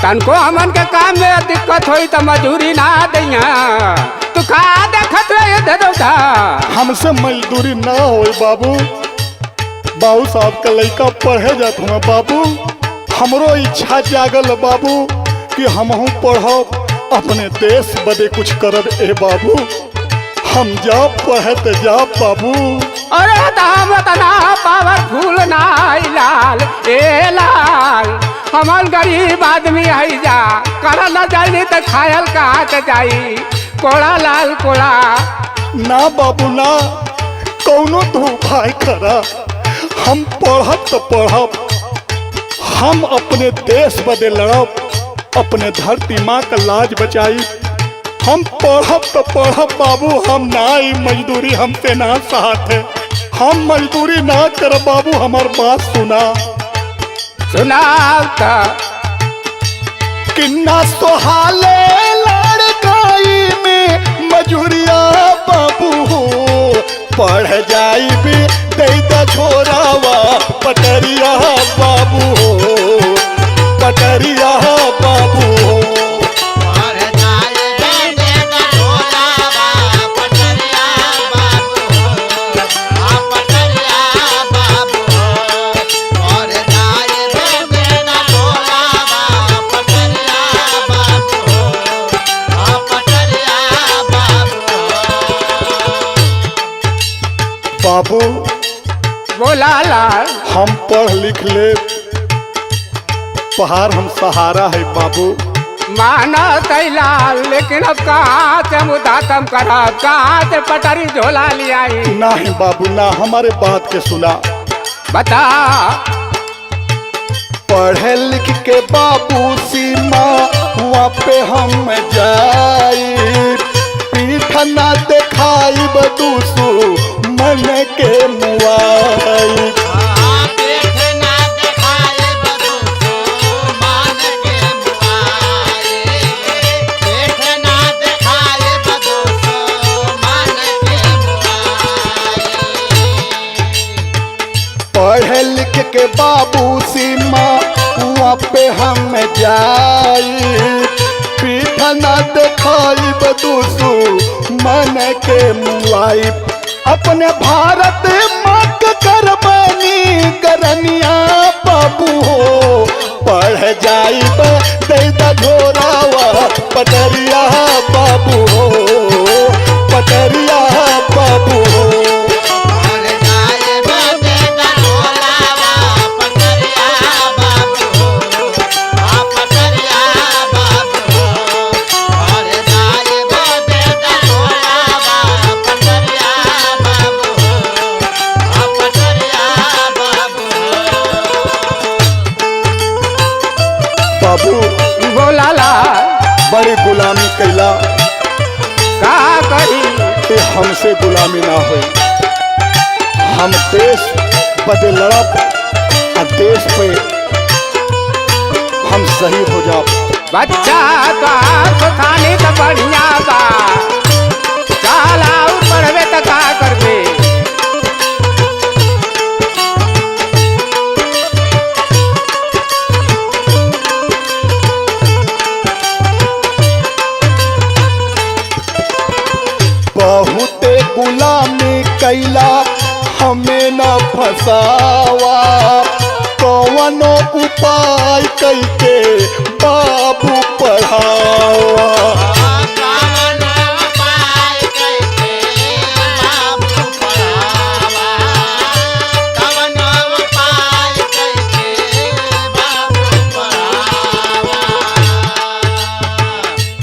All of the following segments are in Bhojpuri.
तनको हमन के काम में दिक्कत होई तो मजदूरी ना दैया तू का देखत रहे दे दो था हमसे मजदूरी ना होई बाबू। बाबू साहब का लड़का पढ़े जात हुआ बाबू। हमरो इच्छा जागल बाबू कि हमहू पढ़ब अपने देश बदे कुछ करब ए बाबू। हम जाब पढ़े तो जाब बाबू। अरे दाम तना पावरफुल ना लाल ए लाल हमन गरीब आदमी है जा कर न जाई तो खायल कहाँ से जाई कोड़ा लाल कोड़ा। ना बाबू ना कौनो तो उपाय करा। हम पढ़ब तो पढ़ब। हम अपने देश बदे लड़ब अपने धरती माँ का लाज बचाई। हम पढ़ब तो पढ़ब बाबू। हम ना आई मजदूरी हमसे ना साथ है। हम मजदूरी ना कर बाबू। हमार बात सुना सुनाता किन्ना सोहाले लड़काई में मजूरिया बाबू हो। पढ़ जाई भी दे द छोरावा पटरिया बाबू हो पटरिया बाबू हो। बाबू बोला लाल हम पढ़ लिख ले पहाड़ हम सहारा है बाबू। माना लाल लेकिन अब कहाँ से मुदातम करब कहाँ से पटरी झोला ले आई। नहीं बाबू ना हमारे बात के सुना। बता पढ़े लिख के बाबू सीमा वहाँ पे हम जाई पीठ ना दिखाई बदूसू मन के मुआई। पढ़े लिख के बाबू सीमा वहाँ पे हम जाई पीठ ना दिखाई बदूसू मन के मुआई। अपने भारत माँ के करबनी करनिया बाबू हो। पढ़ जाई दे द झोरावा पटरिया बाबू हो पटरिया बाबू हो। बाबू बोला लाल बड़ी गुलामी कैला का करी ते हमसे गुलामी ना होई। हम देश बदे लड़ब आ देश पे हम सही हो जाब। बच्चा तो खाने तो बढ़िया बा चला पढ़वे तो का करबे। बहुते गुलामी कैला हमें न फसावा कौनो उपाय कैके बाबू पढ़ावा।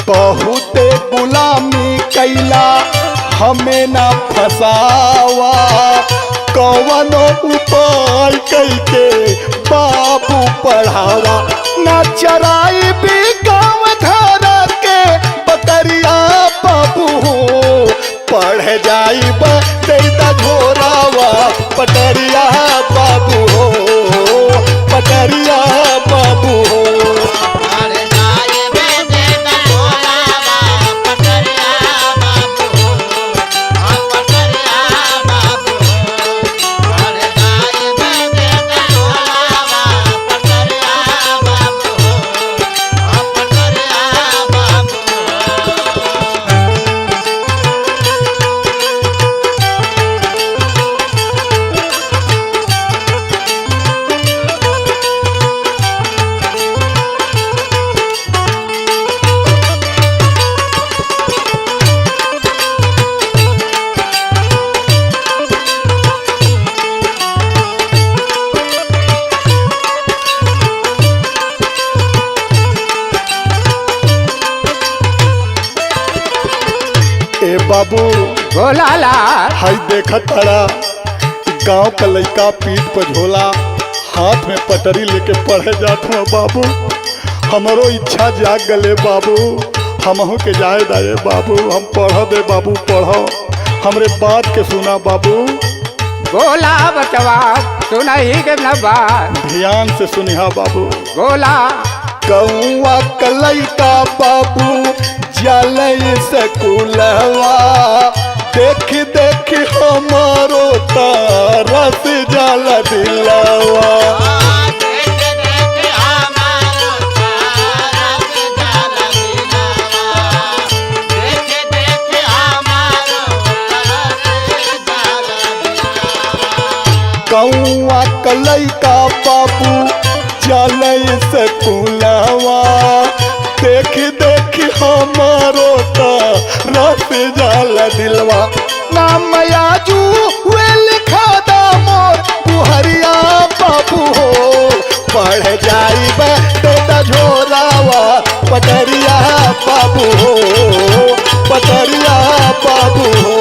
बहुते गुलामी कैला हमें ना फसावा कौनो उपाय कैके बाबू पढ़ावा। ना चराई भी गाँव घर के बकरिया बाबू हो। पढ़ जाई दे द झोरावा पटरिया बाबू हो पटरिया बाबू हो। बाबू बोला लाल। हाई देखा तारा गांव का लड़का पीठ पर झोला हाथ में पटरी लेके पढ़े जात हुआ बाबू। हमारो इच्छा जाग गले बाबू, हमहू के जाए दाए बाबू। हम पढ़ दे बाबू, पढ़ो हमरे बात के सुना बाबू। बोला बचवा सुना ही के न बात, ध्यान से सुनिहा बाबू। बोला कौआ कलैका बाबू जलई सकुलवा, देख देख हमारो तरस जल दिलवा। कौआ कलैका बाबू जलई सकुलवा, देख देख हमारो तरस जल दिलवा। नाम याजू वे लिखा दा मोर बुहरिया बाबू हो, पढ़ जाई बेटा झोरावा पटरिया बाबू हो, पटरिया बाबू हो।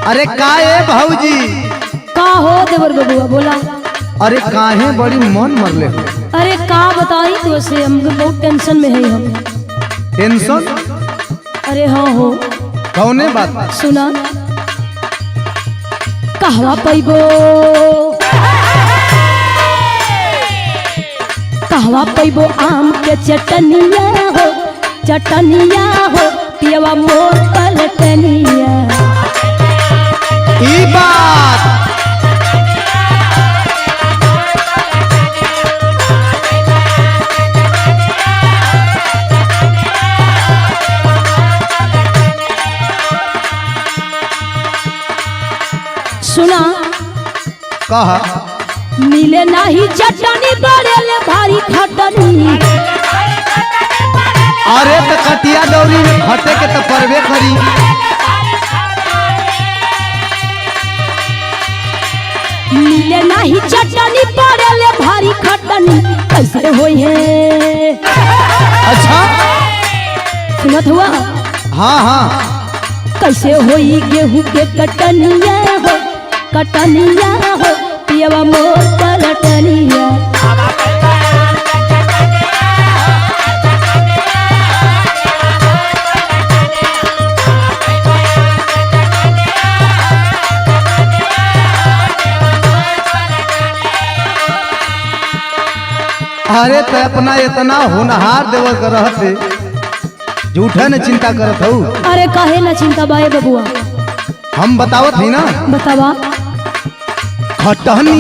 अरे काहे भौजी? का हो देवर बबुआ बोला। अरे काहे बड़ी मन मरले हो? अरे का बताई तो से हम बहुत टेंशन में है हम। टेंशन? अरे हाँ हो। कौने बात? सुना कहवा पैबो, कहवा पैबो आम के चटनिया हो, चटनिया हो पियवा मोर पलटनिया। ई बात सुना कहा। मिले नाही चटनी बड़ेले भारी खटनी। अरे तो कटिया दौरी में खटे के तो परबे करी। मिले नाही चटनी पड़ेले भारी खटनी, कैसे होई है? अच्छा सुनत हुआ? हाँ हाँ। कैसे होई गेहूं के कटनिया हो, कटनिया हो पियवा मोर पलटनिया। अरे तो अपना इतना होनहार देवल कर रहते झूठा न चिंता करत हो। अरे काहे ना चिंता बाए बबुआ? हम बतावत ही ना। बतावा। खटनी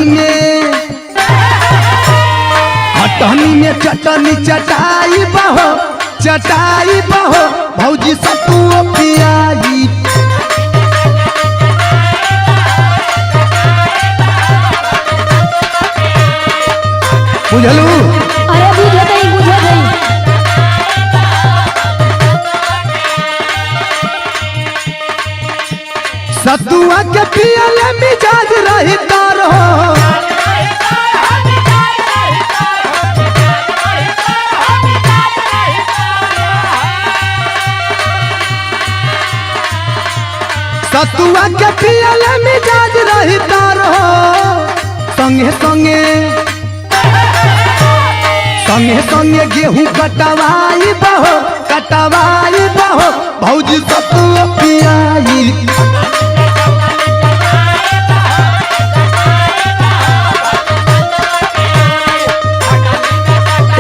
में चटनी चटाई बहो, चटाई बहो भौजी सतुओ पियाई। बुझलू? अरे बुझे नहीं, बुझे नहीं। सतुआ के पियले मिजाज रही तारो। सतुआ के पियले मिजाज रही तारो। संगे संगे संगे संगे गेहूं कटवाई बहो, कटवाई बहो हो भौजी सतुआ पियाई।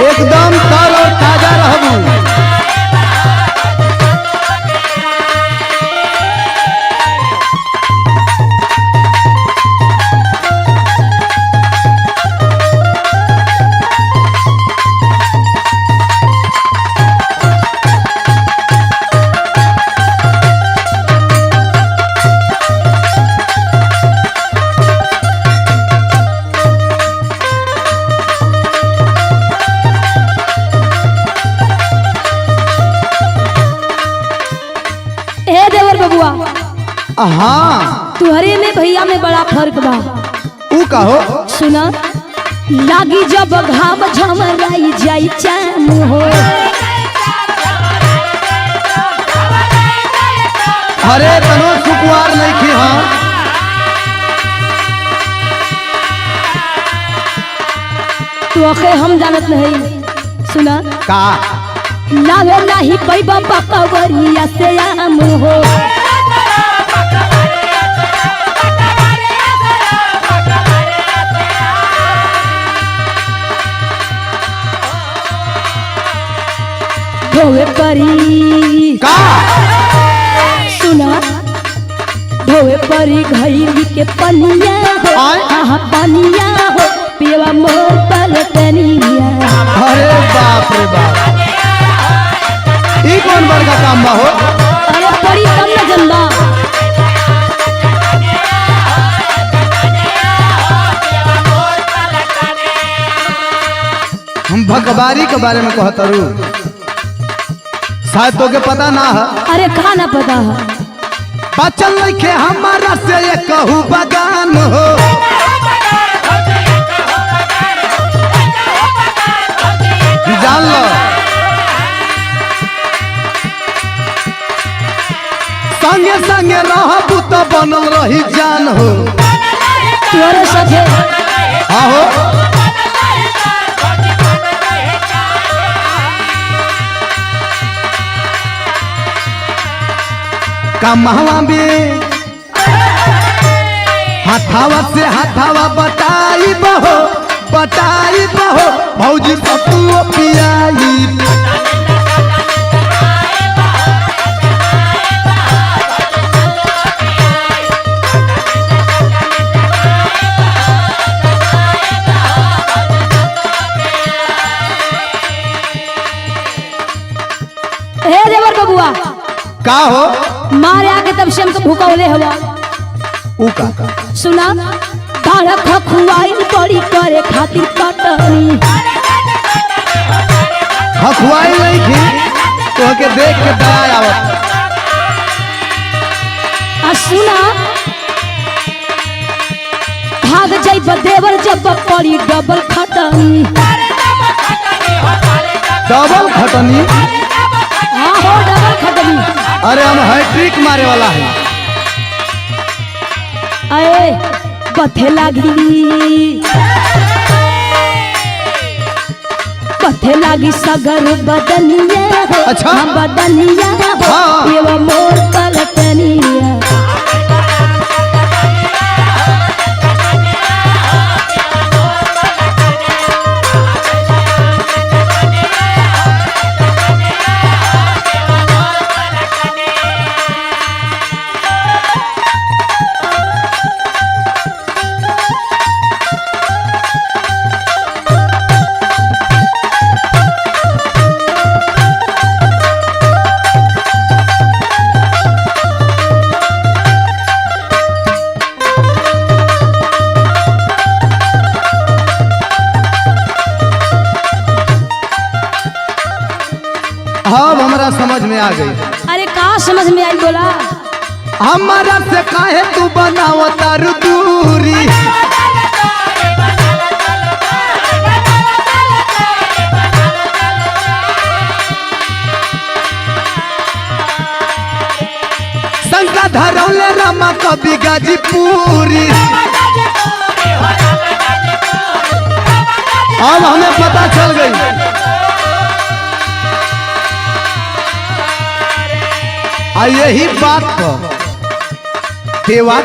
एकदम तर और ताजा रहबू। हाँ तुहरे में भैया में बड़ा फर्क बा। ऊ कहो सुना लागी जब घाम झमराई जाई चाम हो। अरे तनो सुकुआर नहीं खी। हाँ तो अखे हम जानत नहीं। सुना का लावे नहीं पैबा पकवरिया से आम हो। ढोवे परी का सुना ढोवे परी घड़ी के पनिया हो। हाँ पनिया हो पियवा मोर पलटनिया। अरे बाप रे बाप ई कौन बड़का काम बा हो। अरे परी कम न जनबा। हम भगवारी के बारे में कहतरू शायद तोके पता ना है। अरे कहा ना पता है। बचल लिखे हमारा से ये कहू बगान हो। जान लो संगे संगे रहबू तो बनल रही जान हो। तोरे साथे हाँ हो कमहवा में हाथावा से हाथावा बताई बहो भौजी सतुआ पियाई। हे देवर बबुआ का हो मारे आके तब से हमको भूकौले हवा। ऊ का सुना बाढ़ खखुआई पड़ी करे खातिर कटनी। हखुआई नहीं थी तो के देख के दया आवत। आ सुना भाग जाई देवर जब पड़ी डबल खटनी। डबल खटनी। हाँ हो डबल खटनी। अरे हम हैट्रिक मारे वाला है। अरे बथे लागी सगर बदनिया हो। अच्छा। हाँ, बदनिया हो हाँ। ये वो मोर पलटनिया। अब हमारा समझ में आ गई। अरे का समझ में आई बोला। हमारा से काहे तू बनावता दूरी। शंका धरौले रामा कभी गाजीपुरी। अब हमें पता चल गई। आ यही बात पर देवा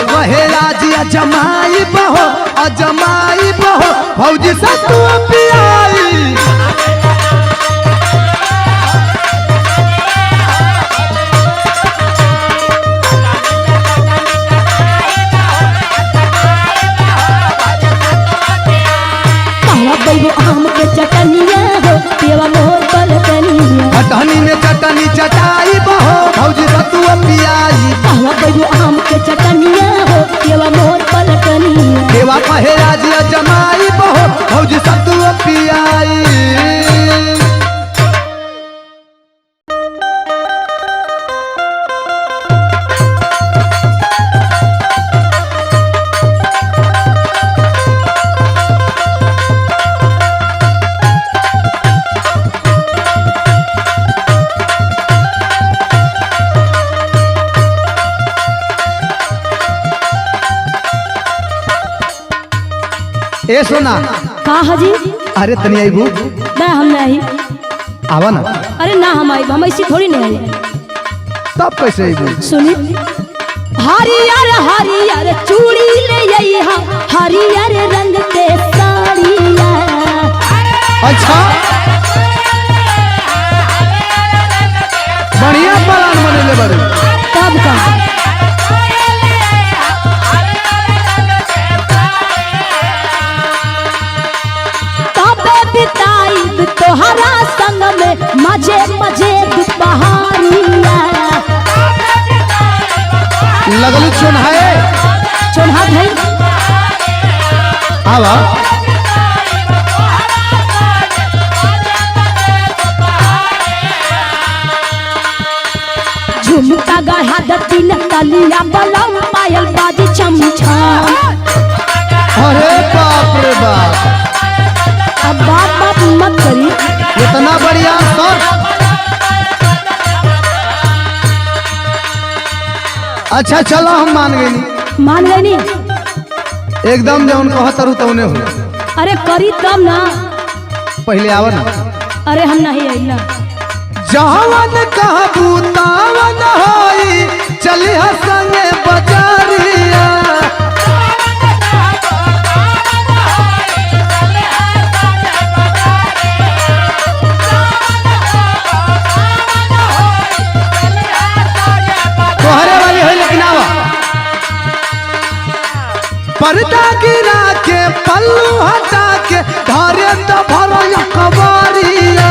कहे राजी अजमाई बहो भौजी से तू पियाई। बैगो आम के चटनिया हो देवा मोर पलटनिया। चटनी में चटनी चटाई बहो भौजी से तू पियाई। बैगो आम के चटनिया हो देवा मोर पलटनिया। देवा कहे राजी अजमाई बहो भौजी से तू पियाई। ए सोना का हाजी? अरे तनी आईबू ना हम नहीं। आवा ना। अरे ना हम आई, हम ऐसी थोड़ी नहीं आई। तब कैसे आईबू? सुनी हरियर हरियर चूड़ी ले आई हा, हरियर रंग के साड़िया। अच्छा बढ़िया प्लान बनेले बारे। तब का बिताई तोहरा संग में मजे मजे दुपहरिया। लगलू चोन्हाए चोन्हा भाई आवा। झुमका गढ़ा दती नलिया बलम पायल बाजी छम छम। अरे बाप रे बाप, अब बात मत करी। इतना बढ़िया सर। अच्छा चलो हम मान गई। मान गई नी? एकदम जौन कहतरू तौने हो। अरे करी तब ना। पहले आवा ना। अरे हम नहीं आई ना। जवन कहबू तावन होई चली संगे बजारिया। तोहरे वाली है लेकिन आवा। पर्दा गिरा के पल्लू हटा के धारे तो भरो कबारिया।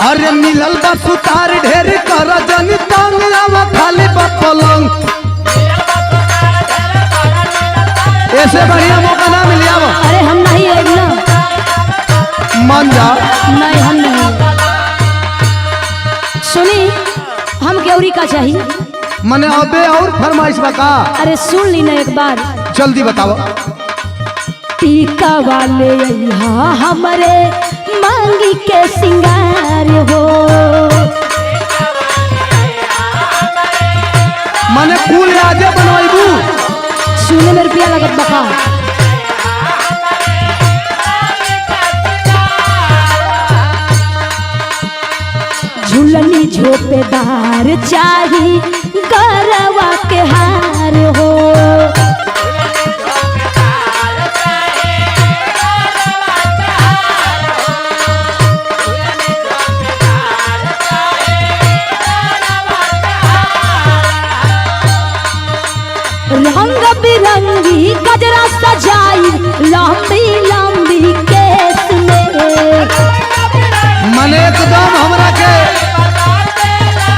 अरे मिलल बा सुतार ढेर कर जनी तंग आवा खाली पलंग। ऐसे बढ़िया मौका ना मिल जावा। अरे हम नहीं आई ना। मान जा। नहीं हम नहीं। सुनी हम केवरी का चाहिए। मने अबे और फरमाइश बका। अरे सुन ली ना एक बार। जल्दी बताओ। टीका वाले यहाँ हमारे मांगी के सिंगार हो। मने कुल राजे बनवाइबू। सुने में रुपया लगत बका। झुलनी झोपेदार चाही गरवा के हार हो। रंग बिरंगी गजरा सजाई लंबी लंबी केस में। मने एकदम हमरा के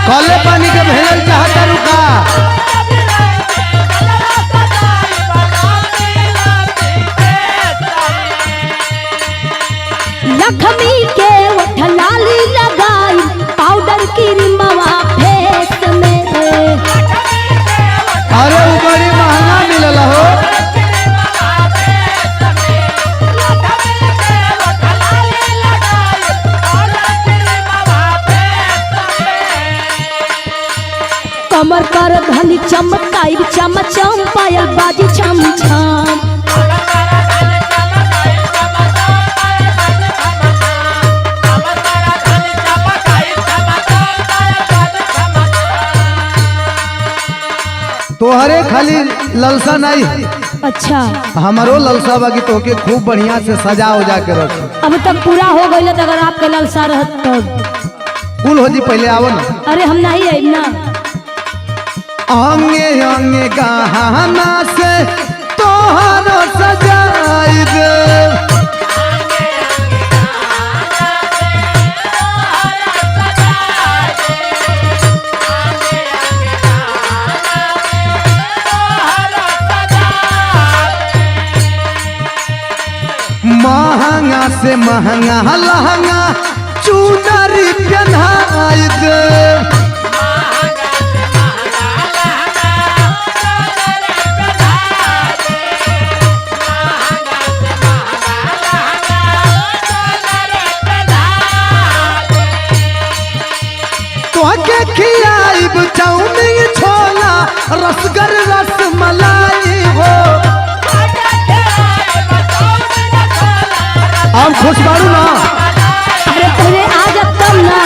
कले पानी के भेजल चाहता रुका। लक्ष्मी के उठलाली लगाई पाउडर की रिमवा फेस में। अरे वो बड़ी महंगा मिलल हो। धनी चमकाई चमचम पायल बाजी छम छम। तोहरे खाली ललसा नहीं, अच्छा हमारो ललसा बाकी तोके खूब बढ़िया से सजा उजा के रख। अब तक पूरा हो गई तो अगर आपके लालसा रहत तब कुल हो जी, पहले आओ ना। अरे हम नहीं आइब ना। अंगे अंगे गहना से तोहरो सजाई दे, महंगा से महंगा लहंगा चुनरी पहनाई दे। तोहके खियाइब चाउमीन छोला रसगर रसमलाई हो। हम खुश बाड़ू ना। अरे पहले आ जा तब ना।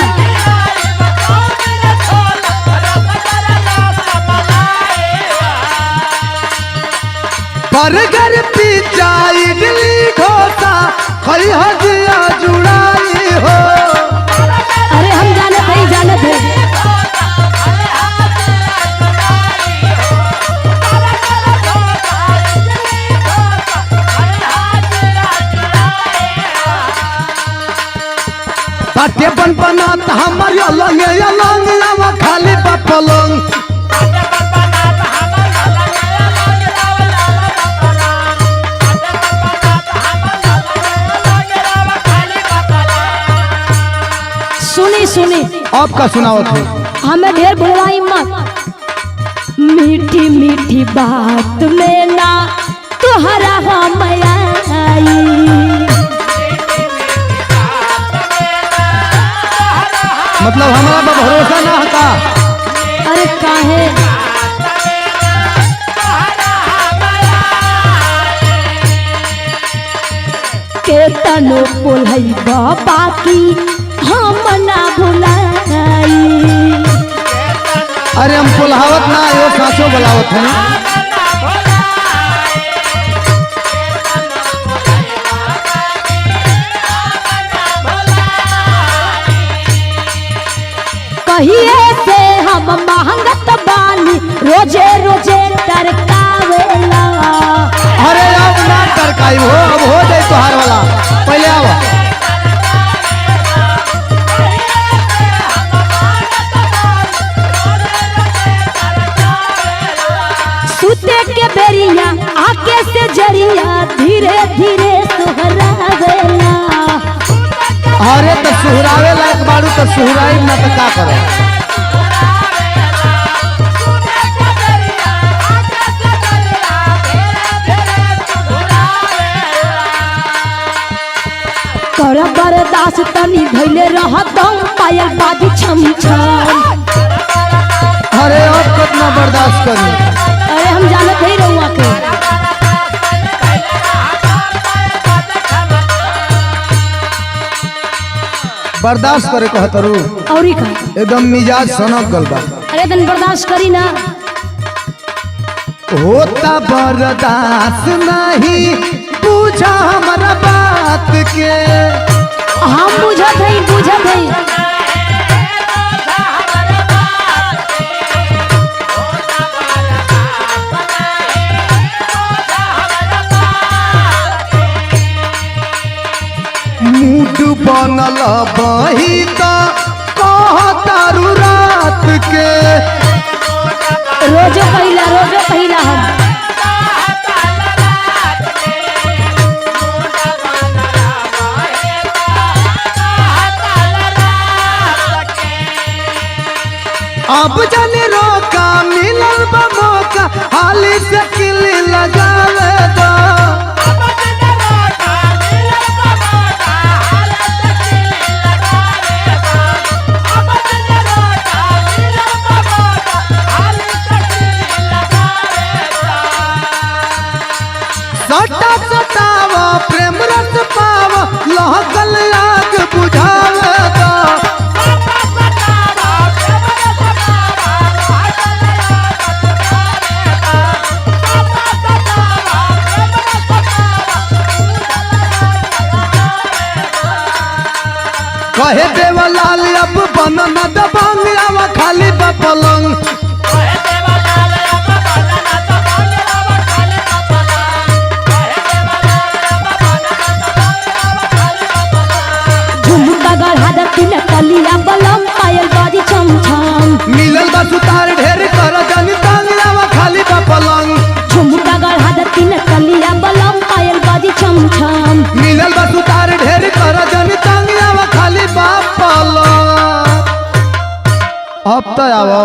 बर्गर पिज्जा इडली डोसा खई हजिया जुड़ाई हो। अरे हम जानत है जानत है। बाटे बन बनात हमर अलंग अलंग लावा खाली पलंग। सुनी सुनी अब का सुनाओ थे। हमें ढेर भुलवाई मत। मीठी मीठी बात में ना तुहरा हम आई। मतलब हमारा पर भरोसा ना हता। अरे काहे के तनो बोलई बाबा की हम ना भुलाई। अरे हम पुलहावत ना आयो सासो बुलावत है। कहिए से हम महंगत बानी रोजे रोजे टरकावेला। अरे अब ना तरकाई हो, अब हो जाए तोहार वाला। पहले आओ। सुते के बेरिया आके से जरिया धीरे धीरे सुहरावेला। अरे तो सुहरावे लायक बाड़ू तो सुहराई ना तो का करे। कर बर्दाश्त तनी धैले रहतम पायल बाजी छम छम। अरे अब कितना बर्दाश्त करी। अरे हम जानत ही रहुआ के। बर्दाश्त करे कहतरू। औरी का एकदम मिजाज सनक गल बा। अरे तन बर्दाश्त करी ना। होता बर्दाश्त नहीं पूछा हमारा बात के। हम बुझत है बुझत है। मूड बनल बही तो कहतारू रात के। रोजो कहिला हम। अब जाने रोका मिलल बा मौका हाली से किली लगावे दो। देवलाल अब बनना दबंग आवा खाली पलंग झुमका गढ़ा दती न कलिया बलम पायल बाजी छम छम मिलल बा सुतार ढेर कर जनी तंग आवा खाली पलंग झुमका गढ़ा दती न कलिया बलम पायल बाजी छम छम मिलल बा सुतार ढेर कर जनी तंग आवा खाली पलंग अब तो आवो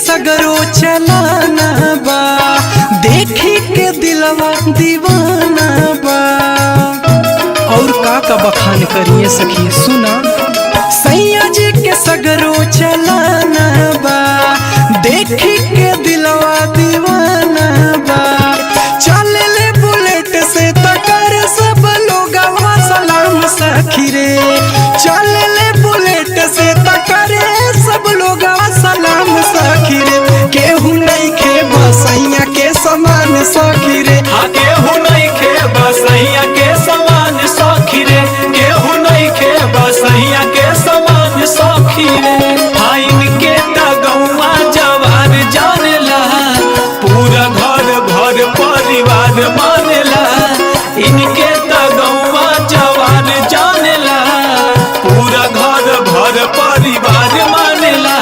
सगरो चलाना बा देखी के दिलवा दीवाना बा और का बखान करिए सखी सुना सैया जी के सगरो चलाना बा देखी के दिलवा दीवाना बा चल ले बुलेट से तकर सब लोग सलाम सखी रे चल ले बुलेट से तकर सब लोग सलाम सखी रे केहू नहीं खे बसैया के समान सखी रे केहू नहीं खे बसैया के समान सखी रे केहू नहीं खे बसैया के समान सखी रे इनके गौवा जवान जानेला पूरा घर भर परिवार मानेला इनके गौवा जवान जानेला पूरा घर भर परिवार मानेला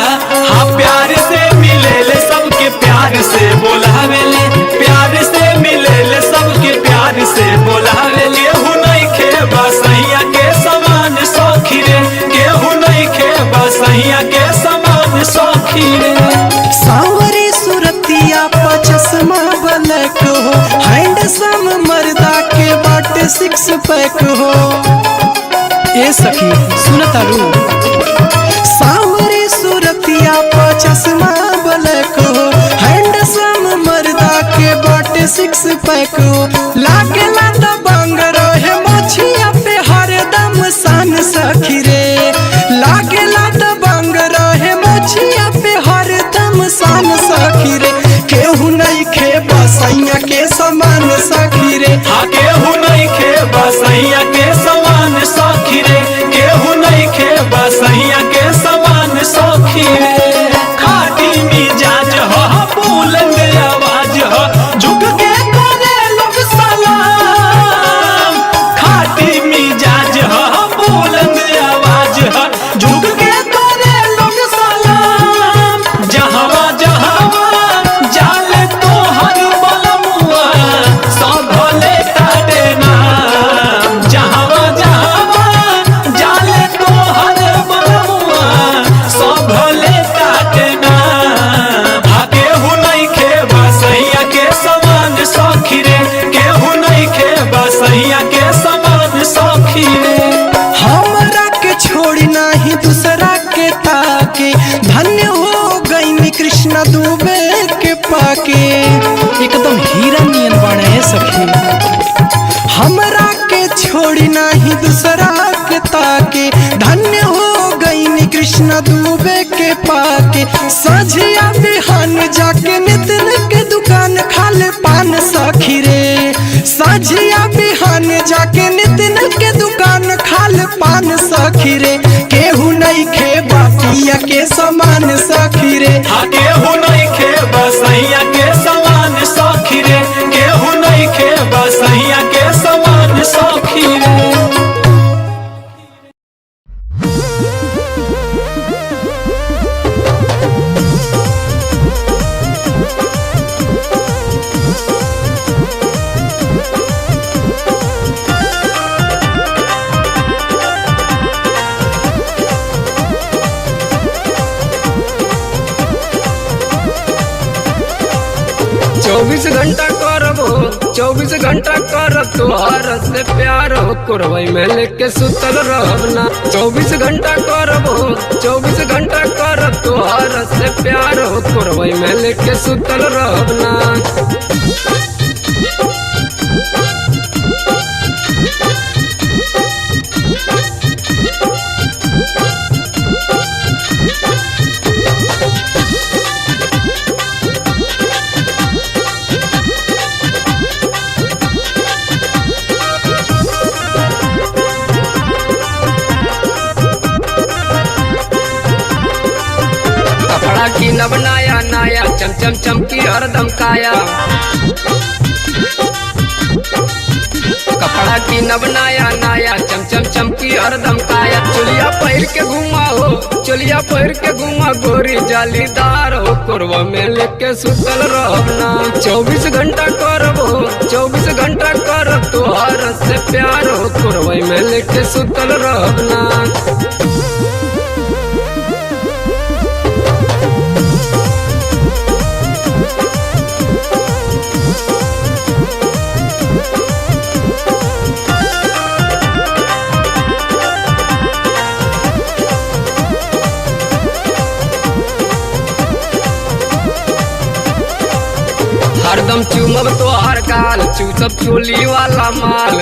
हाँ प्यार से मिलेले सबके प्यार से बोलावेले प्यार से मिलेले सबके प्यार से बोलावेले केहू नहीं खे बसैया के समान सखी रे केहू नहीं खे बसैया के समान सखी रे सावरी सुरतिया चश्मा ब्लैक हो हैंडसम मर्दा के बाटे 6 पैक हो ए सखी सुनता रू सावरी सुरतिया चश्मा ब्लैक हो हैंडसम मर्दा के बाटे 6 पैक हो लागेला दबंग रहे मोछिया पे हरदम सान सखी रे लागेला दबंग रहे मोछिया पे हरदम सान सखी रे केहू नहीं खे बसैया के समान सखी रे केहू नहीं खे बसैया के समान सखी रे केहू नहीं खे बसैया के समान सखी रे खाटी मिजाज हो बुलंद आवाज हो झुक के करे लोग सलाम खाटी मिजाज हो बुलंद आवाज हो झुक के करे लोग सलाम जहावा जहावा जाले तो हर बलमुआ सब भले ताटे नाम जहावा जहावा जाले तो हर बलमुआ सब भले ताटे नाम केहू नहीं खे बसैया के समान सखी रे केहू नहीं खे बसैया के समान सखी रे हमरा के छोड़ी नहीं दूसरा के ताके धन्य हो गई कृष्णा दुबे के पाके एकदम हीरा नियन बने सखी हमरा के छोड़ी नहीं दूसरा के ताके धन्य हो गई कृष्णा दुबे के पाके सझिया बिहान जाके नितिन के दुकान खाले पान सखी रे सझिया बिहान जाके नितिन के दुकान खाले पान सखी रे केहू नहीं खे बातिया के समान सखी रे केहू नहीं खे बसैया के समान सखी रे केहू नहीं खे बसैया के समान सखी रे चौबीस घंटा करब हो 24 घंटा करब तोहर से प्यार हो कोरवई में लेके सुतल रहब ना 24 घंटा करब हो 24 घंटा करब तोहर से प्यार हो कोरवई में लेके सुतल रहब ना। कपड़ा की नब नया नया चमचम चमकी हरदम काया कपड़ा की नब नया नया चमचम चमकी हरदम काया चोलिया पहिर के घुमा हो चोलिया पहिर के घुमा गोरी जालीदार हो कोरवा में लेके सुतल रहब ना 24 घंटा करब हो 24 घंटा करब तोहर से प्यार हो कोरवा में लेके सुतल रहब ना। हरदम चुमब तोहर गाल चूसब चोली वाला माल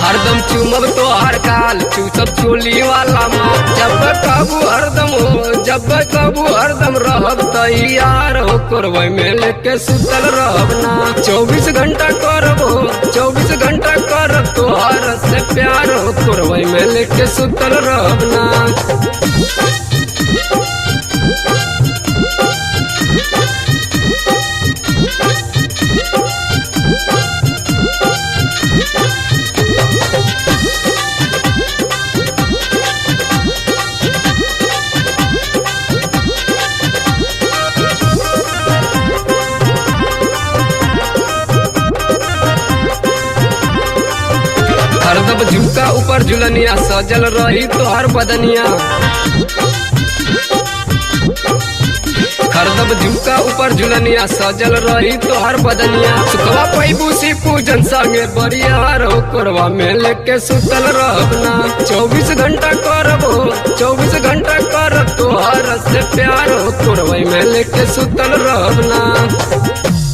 हरदम चुमब तोहर गाल चूसब चोली वाला माल जब कबू हरदम हो जब कबू हरदम रहब तैयार हो कोरवई में लेके सुतल रहब ना 24 घंटा करब हो 24 घंटा करब तोहर से प्यार हो कोरवई में लेके सुतल रहब ना। हरदम झुमका ऊपर झुलनिया सजल रही तोहर बदनिया हरदम झुमका ऊपर झुलनिया सजल रही तोहर बदनिया सुखवा पैबू सी पूजन संगे बरियार हो कोरवा में लेके सुतल रहब ना 24 घंटा करब हो 24 घंटा करब तोहर से प्यार हो कोरवा में लेके सुतल रहब ना।